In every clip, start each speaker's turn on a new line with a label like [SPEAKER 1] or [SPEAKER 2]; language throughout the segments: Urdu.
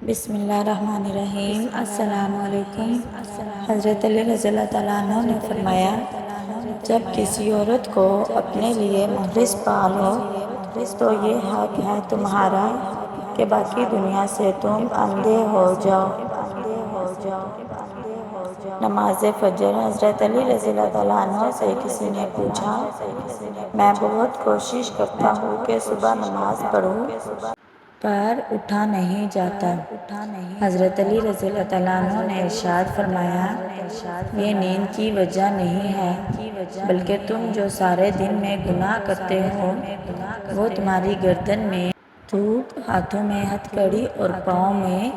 [SPEAKER 1] بسم اللہ الرحمن الرحیم۔ السلام علیکم۔ حضرت علی رضی اللہ تعالیٰ عنہ نے فرمایا، جب کسی عورت کو اپنے لیے محرز پالو تو یہ حق ہے تمہارا کہ باقی دنیا سے تم اندھے ہو جاؤ۔ نماز فجر۔ حضرت علی رضی اللہ تعالیٰ عنہ سے کسی نے پوچھا، میں بہت کوشش کرتا ہوں کہ صبح نماز پڑھوں پر اٹھا نہیں جاتا۔ حضرت علی رضی اللہ تعالیٰ عنہ نے ارشاد فرمایا، یہ نیند کی وجہ نہیں ہے، بلکہ تم جو سارے دن میں گناہ کرتے ہو وہ تمہاری گردن میں تھوک، ہاتھوں میں ہتھ کڑی اور پاؤں میں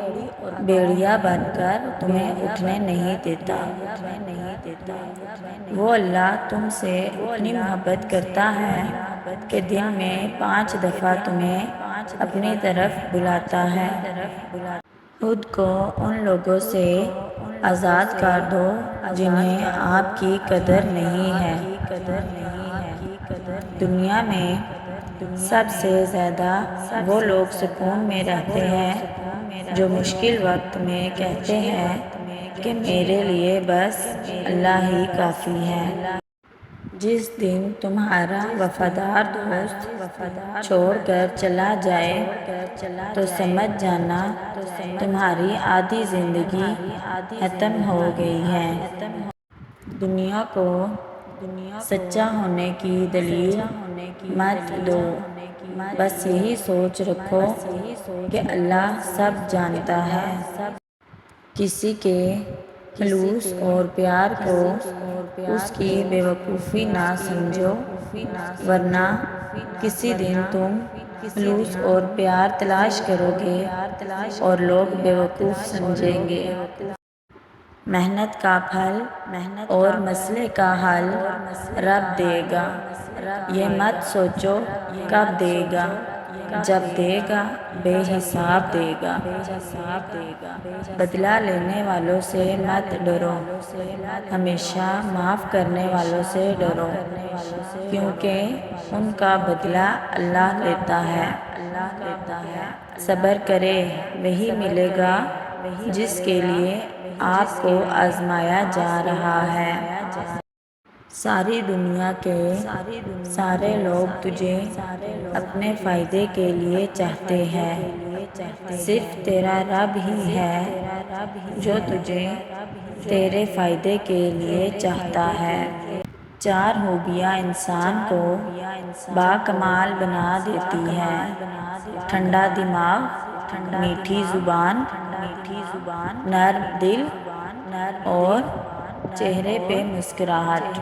[SPEAKER 1] بیڑیا بن کر تمہیں اٹھنے نہیں دیتا۔ وہ اللہ تم سے اتنی محبت کرتا ہے کہ دن میں 5 دفعہ تمہیں اپنی طرف بلاتا ہے۔ خود کو ان لوگوں سے آزاد کر دو جنہیں آپ کی قدر نہیں ہے۔ دنیا میں سب سے زیادہ وہ لوگ سکون میں رہتے ہیں جو مشکل وقت میں کہتے ہیں کہ میرے لیے بس اللہ ہی کافی ہے۔ جس دن تمہارا وفادار دوست چھوڑ کر چلا جائے تو سمجھ جانا تمہاری آدھی زندگی ختم ہو گئی ہے۔ دنیا کو سچا ہونے کی دلیل مت دو، بس یہی سوچ رکھو کہ اللہ سب جانتا ہے۔ کسی کے خلوص اور پیار کو اس کی بے وقوفی نہ سمجھو، ورنہ کسی دن تم خلوص اور پیار تلاش کرو گے اور لوگ بے وقوف سمجھیں گے۔ محنت کا پھل اور مسئلے کا حل رب دے گا، یہ مت سوچو کب دے گا، جب دے گا بے حساب دے گا۔ بدلہ لینے والوں سے مت ڈرو، ہمیشہ معاف کرنے والوں سے ڈرو، کیونکہ ان کا بدلہ اللہ لیتا ہے۔ صبر کرے وہی ملے گا جس کے لیے آپ کو آزمایا جا رہا ہے۔ ساری دنیا کے سارے لوگ تجھے اپنے فائدے کے لیے چاہتے ہیں، صرف تیرا رب ہی ہے جو تجھے تیرے فائدے کے لیے چاہتا ہے۔ 4 خوبیاں انسان کو باکمال بنا دیتی ہیں: ٹھنڈا دماغ، میٹھی زبان، نرم دل اور چہرے پہ مسکراہٹ۔